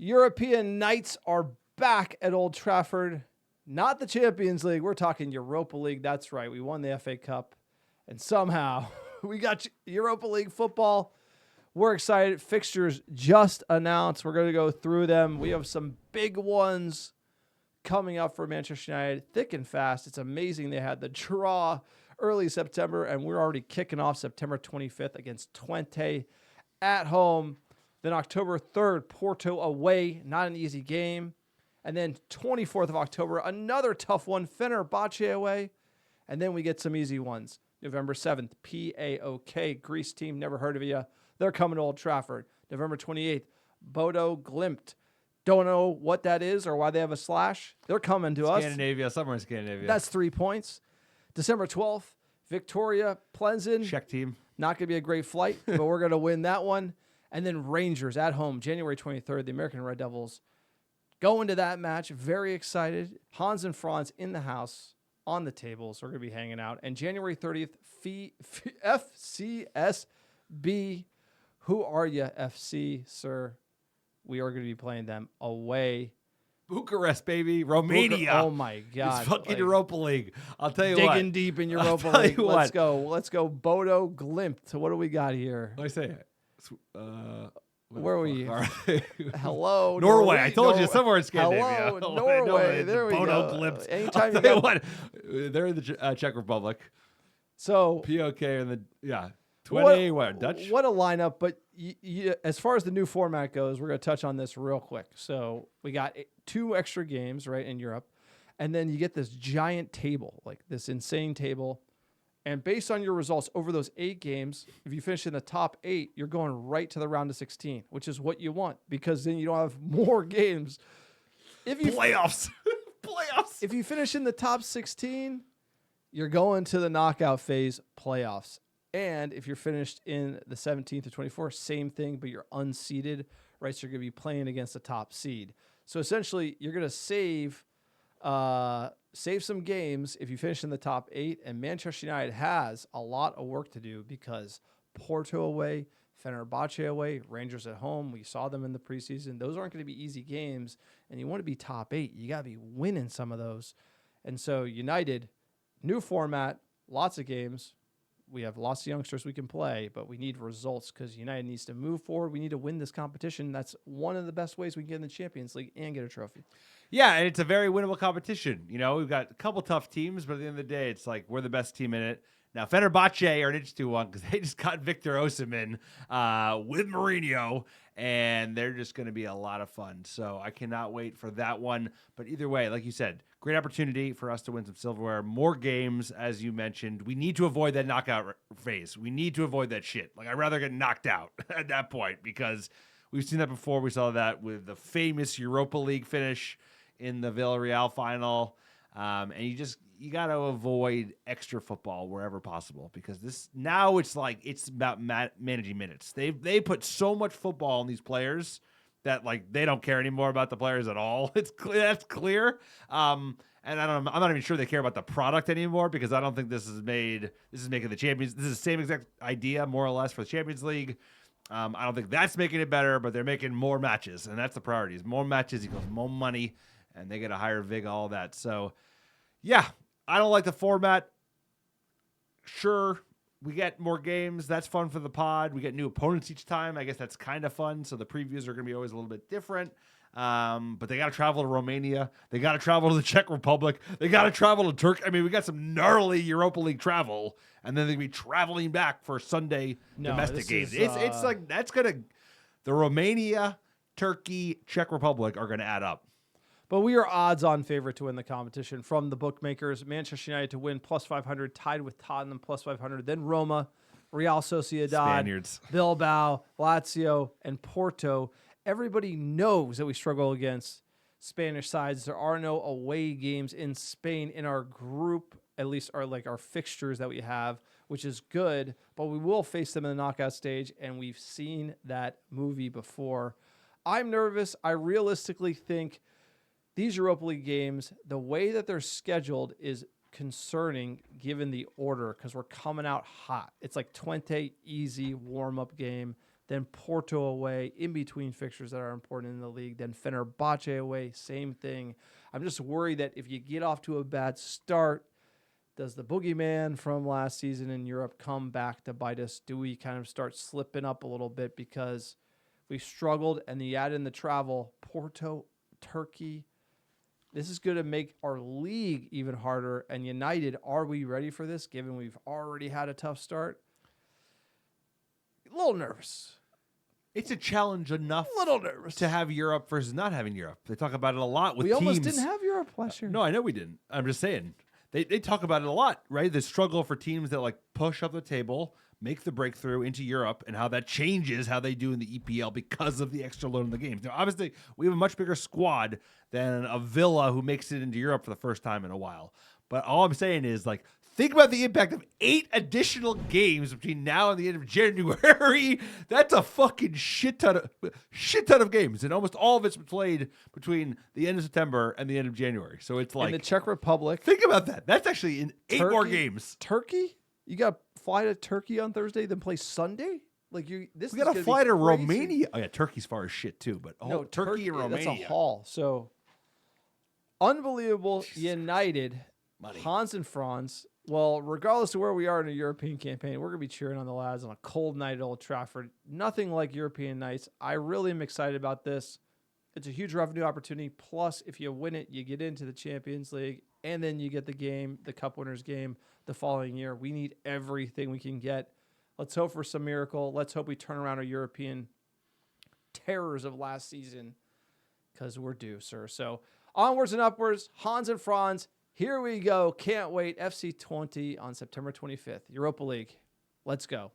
European Knights are back at Old Trafford. Not the Champions League. We're talking Europa League. That's right. We won the FA Cup. And somehow we got Europa League football. We're excited. Fixtures just announced. We're going to go through them. We have some big ones coming up for Manchester United, thick and fast. It's amazing they had the draw early September, and we're already kicking off September 25th against Twente at home. Then October 3rd, Porto away, not an easy game. And then 24th of October, another tough one, Fenerbahçe away. And then we get some easy ones. November 7th, PAOK, Greece team, never heard of you. They're coming to Old Trafford. November 28th, Bodo Glimt. Don't know what that is or why they have a slash. They're coming to us. Scandinavia, somewhere in Scandinavia. That's 3 points. December 12th, Victoria Plzen. Czech team. Not going to be a great flight, but we're going to win that one. And then Rangers at home, January 23rd, the American Red Devils. Go into that match. Very excited. Hans and Franz in the house on the table. So we're going to be hanging out. And January 30th, FCSB. Who are you, FC, sir? We are going to be playing them away. Bucharest, baby. Romania. Oh, my God. It's fucking Europa League. I'll tell you digging what. Digging deep in Europa League. Let's go. Let's go. Bodo Glimt. So what do we got here? What do I say? Where were you? Hello, Norway. I told you, somewhere in Hello, Scandinavia. Norway. There we Bodo go. Glimt. Anytime I'll tell you what. They're in the Czech Republic. So POK and the Dutch. What a lineup! But as far as the new format goes, we're going to touch on this real quick. So we got 2 extra games right in Europe, and then you get this giant table, like this insane table. And based on your results over those 8 games, if you finish in the top 8, you're going right to the round of 16, which is what you want because then you don't have more games. Playoffs. If you finish in the top 16, you're going to the knockout phase playoffs. And if you're finished in the 17th or 24th, same thing, but you're unseeded, right? So you're going to be playing against the top seed. So essentially, you're going to save some games if you finish in the top 8. And Manchester United has a lot of work to do because Porto away, Fenerbahçe away, Rangers at home. We saw them in the preseason. Those aren't going to be easy games. And you want to be top 8. You got to be winning some of those. And so United, new format, lots of games. We have lots of youngsters we can play, but we need results because United needs to move forward. We need to win this competition. That's one of the best ways we can get in the Champions League and get a trophy. Yeah, and it's a very winnable competition. You know, we've got a couple tough teams, but at the end of the day, it's like we're the best team in it. Now, Fenerbahçe are an interesting one because they just got Victor Osimhen with Mourinho, and they're just going to be a lot of fun. So I cannot wait for that one. But either way, like you said, great opportunity for us to win some silverware. More games, as you mentioned. We need to avoid that knockout phase. We need to avoid that shit. Like, I'd rather get knocked out at that point because we've seen that before. We saw that with the famous Europa League finish in the Villarreal final. And you got to avoid extra football wherever possible because it's about managing minutes. They put so much football on these players that like they don't care anymore about the players at all. It's clear. That's clear. And I'm not even sure they care about the product anymore because I don't think this is making the Champions. This is the same exact idea more or less for the Champions League. I don't think that's making it better, but they're making more matches, and that's the priorities. More matches equals more money, and they get a higher vig, all that. So, yeah, I don't like the format. Sure, we get more games. That's fun for the pod. We get new opponents each time. I guess that's kind of fun. So the previews are going to be always a little bit different. But they got to travel to Romania. They got to travel to the Czech Republic. They got to travel to Turkey. I mean, we got some gnarly Europa League travel, and then they're going to be traveling back for Sunday domestic games. It's like that's going to – the Romania, Turkey, Czech Republic are going to add up. But we are odds-on favorite to win the competition from the bookmakers. Manchester United to win plus 500, tied with Tottenham plus 500. Then Roma, Real Sociedad, Spaniards, Bilbao, Lazio, and Porto. Everybody knows that we struggle against Spanish sides. There are no away games in Spain in our group, at least our fixtures that we have, which is good. But we will face them in the knockout stage, and we've seen that movie before. I'm nervous. I realistically think these Europa League games, the way that they're scheduled is concerning given the order because we're coming out hot. It's like Twente, easy warm-up game. then Porto away, in between fixtures that are important in the league, then Fenerbahçe away, same thing. I'm just worried that if you get off to a bad start, does the boogeyman from last season in Europe come back to bite us? Do we kind of start slipping up a little bit because we struggled, and you add in the travel, Porto, Turkey. This is going to make our league even harder. And United, are we ready for this, given we've already had a tough start? A little nervous. It's a challenge enough A little nervous to have Europe versus not having Europe. They talk about it a lot with we teams. almost didn't have Europe last year. No, I know we didn't. I'm just saying. They talk about it a lot, right? The struggle for teams that like push up the table, make the breakthrough into Europe, and how that changes how they do in the EPL because of the extra load in the games. Now, obviously, we have a much bigger squad than a Villa who makes it into Europe for the first time in a while. But all I'm saying is, like, think about the impact of 8 additional games between now and the end of January. That's a fucking shit ton of games, and almost all of it's played between the end of September and the end of January. So it's like in the Czech Republic. Think about that. That's actually in 8 more games. Turkey? You got to fly to Turkey on Thursday, then play Sunday? Like we got to fly to Romania. Oh yeah, Turkey's far as shit too. But no, Turkey and Romania. That's a haul. So unbelievable. United, Money. Hans and Franz. Well, regardless of where we are in a European campaign, we're going to be cheering on the lads on a cold night at Old Trafford. Nothing like European nights. I really am excited about this. It's a huge revenue opportunity. Plus, if you win it, you get into the Champions League, and then you get the game, the Cup Winners' game, the following year. We need everything we can get. Let's hope for some miracle. Let's hope we turn around our European terrors of last season, because we're due, sir. So onwards and upwards, Hans and Franz. Here we go. Can't wait. FC Twente on September 25th. Europa League. Let's go.